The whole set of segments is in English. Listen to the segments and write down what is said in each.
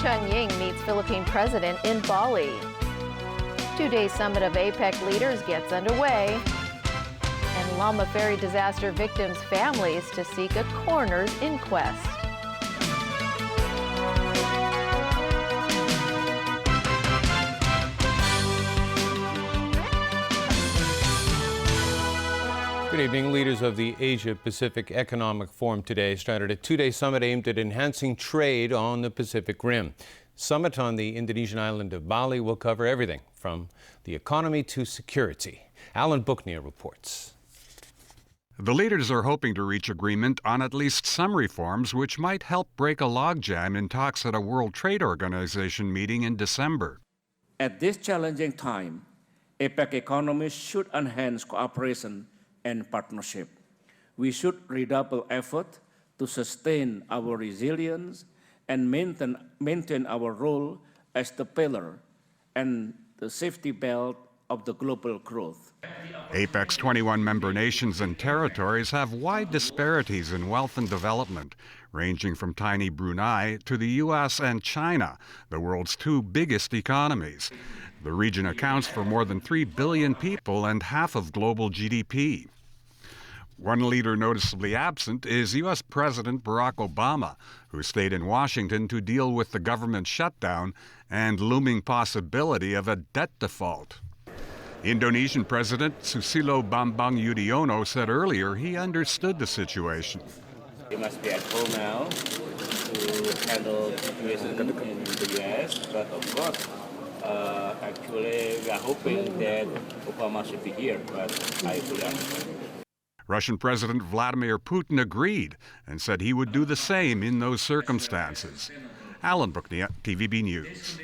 Chun-Ying meets Philippine president in Bali. Two-day summit of APEC leaders gets underway. And Lama Ferry disaster victims' families to seek a coroner's inquest. Good evening. Leaders of the Asia-Pacific Economic Forum today started a two-day summit aimed at enhancing trade on the Pacific Rim. Summit on the Indonesian island of Bali will cover everything from the economy to security. Alan Bookneer reports. The leaders are hoping to reach agreement on at least some reforms which might help break a logjam in talks at a World Trade Organization meeting in December. At this challenging time, APEC economies should enhance cooperation and partnership. We should redouble effort to sustain our resilience and maintain our role as the pillar and the safety belt of the global growth. APEC's 21 member nations and territories have wide disparities in wealth and development, ranging from tiny Brunei to the U.S. and China, the world's two biggest economies. The region accounts for more than 3 billion people and half of global GDP. One leader noticeably absent is U.S. President Barack Obama, who stayed in Washington to deal with the government shutdown and looming possibility of a debt default. Indonesian President Susilo Bambang Yudhoyono said earlier he understood the situation. We must be at home now to handle the situation in the U.S., but of course, actually we are hoping that Obama should be here, but I fully understand. Russian President Vladimir Putin agreed and said he would do the same in those circumstances. Alan Bookneer, TVB News.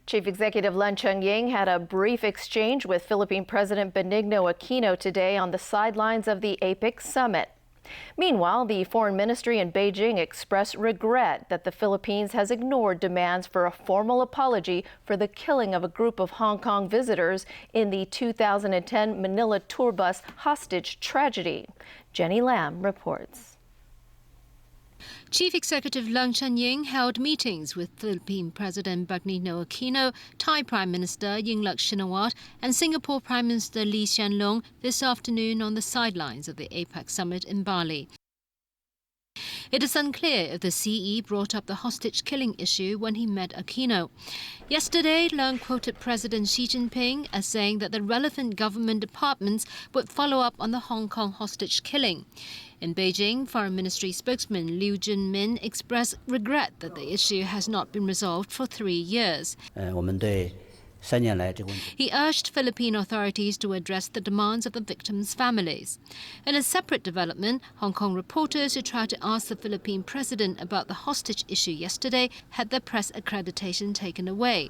Chief Executive Len Chun-Ying had a brief exchange with Philippine President Benigno Aquino today on the sidelines of the APEC summit. Meanwhile, the Foreign Ministry in Beijing expressed regret that the Philippines has ignored demands for a formal apology for the killing of a group of Hong Kong visitors in the 2010 Manila tour bus hostage tragedy. Jenny Lam reports. Chief Executive Len Chun-Ying held meetings with Philippine President Benigno Aquino, Thai Prime Minister Yingluck Shinawatra, and Singapore Prime Minister Lee Hsien Loong this afternoon on the sidelines of the APEC summit in Bali. It is unclear if the CE brought up the hostage-killing issue when he met Aquino. Yesterday, Leung quoted President Xi Jinping as saying that the relevant government departments would follow up on the Hong Kong hostage-killing. In Beijing, Foreign Ministry spokesman Liu Junmin expressed regret that the issue has not been resolved for 3 years. He urged Philippine authorities to address the demands of the victims' families. In a separate development, Hong Kong reporters who tried to ask the Philippine president about the hostage issue yesterday had their press accreditation taken away.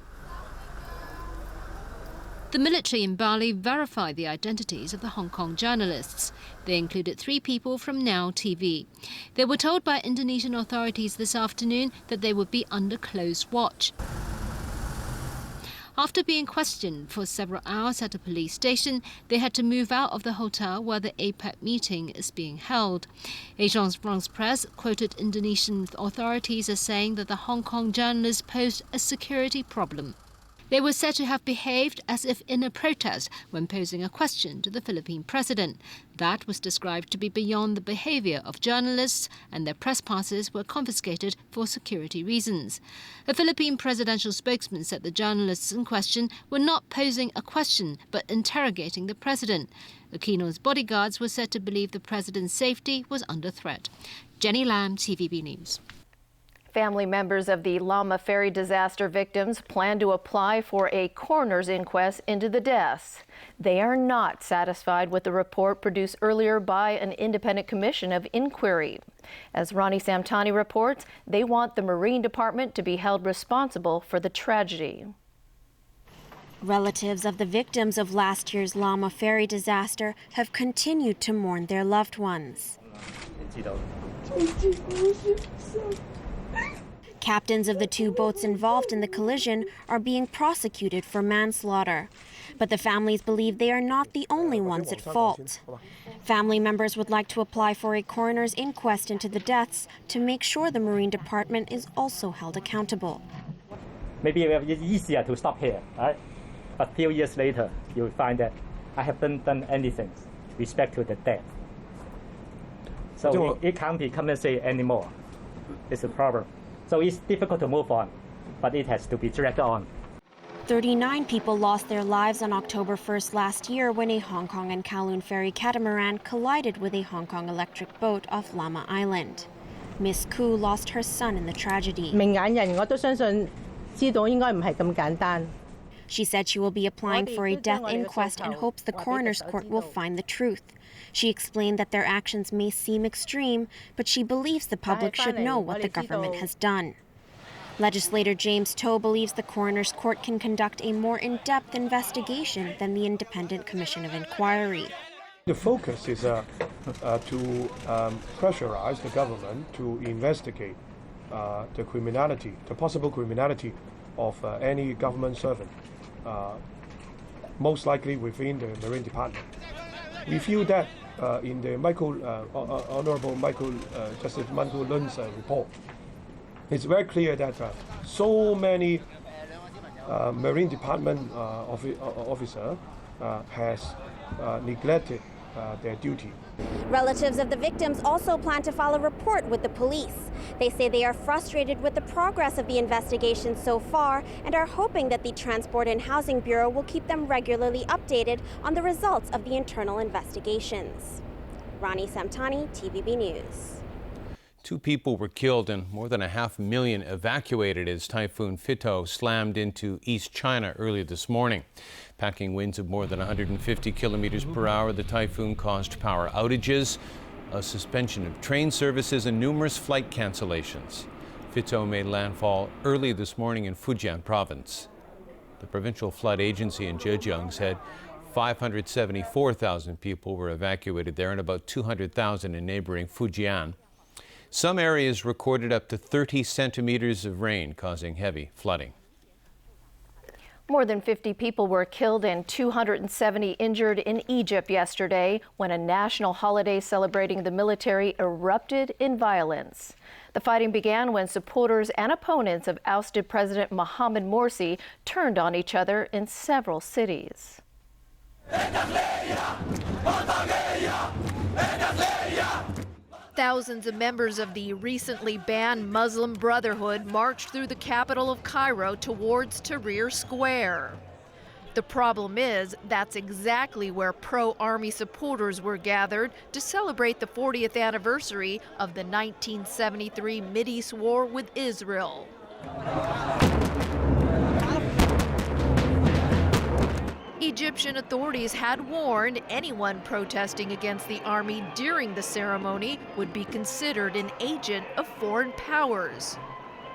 The military in Bali verified the identities of the Hong Kong journalists. They included 3 people from Now TV. They were told by Indonesian authorities this afternoon that they would be under close watch. After being questioned for several hours at a police station, they had to move out of the hotel where the APEC meeting is being held. Agence France Presse quoted Indonesian authorities as saying that the Hong Kong journalists posed a security problem. They were said to have behaved as if in a protest when posing a question to the Philippine president. That was described to be beyond the behavior of journalists, and their press passes were confiscated for security reasons. A Philippine presidential spokesman said the journalists in question were not posing a question but interrogating the president. Aquino's bodyguards were said to believe the president's safety was under threat. Jenny Lam, TVB News. Family members of the Lama Ferry disaster victims plan to apply for a coroner's inquest into the deaths. They are not satisfied with the report produced earlier by an independent commission of inquiry. As Ronnie Samtani reports, they want the Marine Department to be held responsible for the tragedy. Relatives of the victims of last year's Lama Ferry disaster have continued to mourn their loved ones. Captains of the two boats involved in the collision are being prosecuted for manslaughter. But the families believe they are not the only ones at fault. Family members would like to apply for a coroner's inquest into the deaths to make sure the Marine Department is also held accountable. Maybe it's easier to stop here, right? But a few years later, you'll find that I haven't done anything with respect to the death. So it can't be compensated anymore. It's a problem. So it's difficult to move on, but it has to be dragged on. 39 people lost their lives on October 1st last year when a Hong Kong and Kowloon ferry catamaran collided with a Hong Kong electric boat off Lamma Island. Miss Koo lost her son in the tragedy. 明眼人我都相信知道應該唔係咁簡單。 She said she will be applying for a death inquest and hopes the coroner's court will find the truth. She explained that their actions may seem extreme, but she believes the public should know what the government has done. Legislator James To believes the coroner's court can conduct a more in-depth investigation than the Independent Commission of Inquiry. The focus is to pressurize the government to investigate the criminality, the possible criminality of any government servant, most likely within the Marine Department. We feel that in the Honorable Justice Michael Lun's report, it's very clear that so many Marine Department officers has neglected their duty. Relatives of the victims also plan to file a report with the police. They say they are frustrated with the progress of the investigation so far and are hoping that the Transport and Housing Bureau will keep them regularly updated on the results of the internal investigations. Rani Samtani, TVB News. 2 people were killed and more than 500,000 evacuated as Typhoon Fito slammed into East China early this morning. Packing winds of more than 150 kilometers per hour, the typhoon caused power outages, a suspension of train services, and numerous flight cancellations. Fito made landfall early this morning in Fujian province. The provincial flood agency in Zhejiang said 574,000 people were evacuated there and about 200,000 in neighboring Fujian. Some areas recorded up to 30 centimeters of rain, causing heavy flooding. More than 50 people were killed and 270 injured in Egypt yesterday when a national holiday celebrating the military erupted in violence. The fighting began when supporters and opponents of ousted President Mohamed Morsi turned on each other in several cities. Thousands of members of the recently banned Muslim Brotherhood marched through the capital of Cairo towards Tahrir Square. The problem is, that's exactly where pro-army supporters were gathered to celebrate the 40th anniversary of the 1973 Mideast War with Israel. Egyptian authorities had warned anyone protesting against the army during the ceremony would be considered an agent of foreign powers.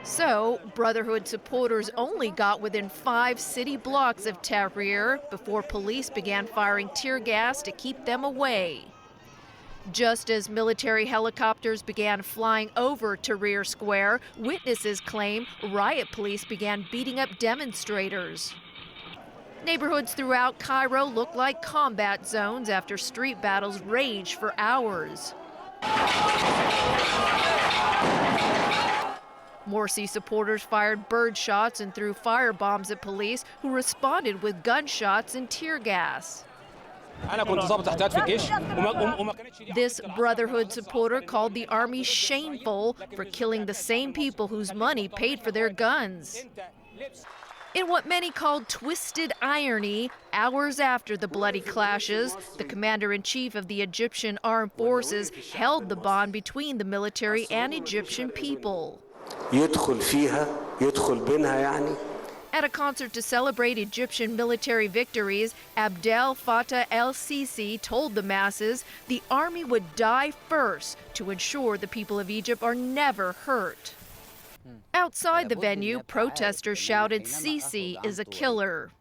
So, Brotherhood supporters only got within 5 city blocks of Tahrir before police began firing tear gas to keep them away. Just as military helicopters began flying over Tahrir Square, witnesses claim riot police began beating up demonstrators. Neighborhoods throughout Cairo look like combat zones after street battles raged for hours. Morsi supporters fired bird shots and threw firebombs at police, who responded with gunshots and tear gas. This Brotherhood supporter called the army shameful for killing the same people whose money paid for their guns. In what many called twisted irony, hours after the bloody clashes, the commander-in-chief of the Egyptian armed forces held the bond between the military and Egyptian people. At a concert to celebrate Egyptian military victories, Abdel Fattah el-Sisi told the masses the army would die first to ensure the people of Egypt are never hurt. Outside the venue, protesters shouted, "Sisi is a killer."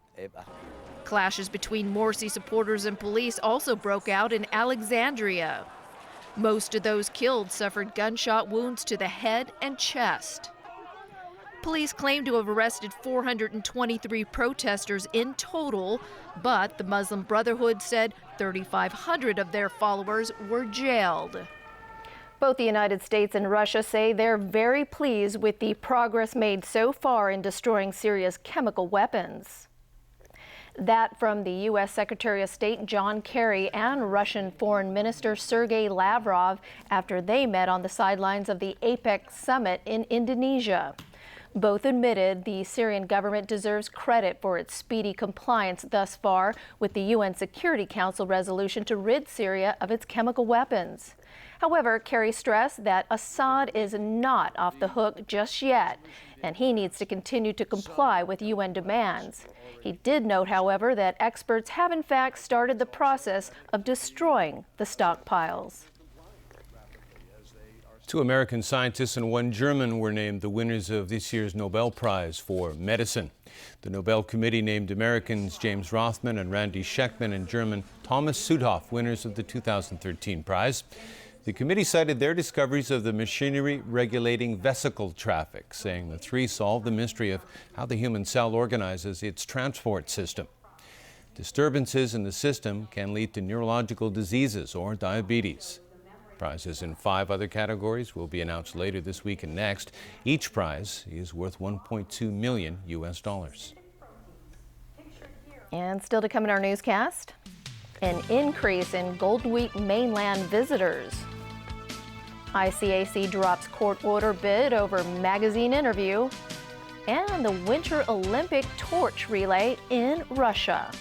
Clashes between Morsi supporters and police also broke out in Alexandria. Most of those killed suffered gunshot wounds to the head and chest. Police claim to have arrested 423 protesters in total, but the Muslim Brotherhood said 3,500 of their followers were jailed. Both the United States and Russia say they're very pleased with the progress made so far in destroying Syria's chemical weapons. That from the U.S. Secretary of State John Kerry and Russian Foreign Minister Sergei Lavrov after they met on the sidelines of the APEC summit in Indonesia. Both admitted the Syrian government deserves credit for its speedy compliance thus far with the UN Security Council resolution to rid Syria of its chemical weapons. However, Kerry stressed that Assad is not off the hook just yet, and he needs to continue to comply with UN demands. He did note, however, that experts have in fact started the process of destroying the stockpiles. 2 American scientists and 1 German were named the winners of this year's Nobel Prize for Medicine. The Nobel Committee named Americans James Rothman and Randy Schekman and German Thomas Südhoff winners of the 2013 prize. The committee cited their discoveries of the machinery regulating vesicle traffic, saying the 3 solved the mystery of how the human cell organizes its transport system. Disturbances in the system can lead to neurological diseases or diabetes. Prizes in 5 other categories will be announced later this week and next. Each prize is worth $1.2 million. And still to come in our newscast, an increase in Golden Week mainland visitors. ICAC drops court order bid over magazine interview, and the Winter Olympic torch relay in Russia.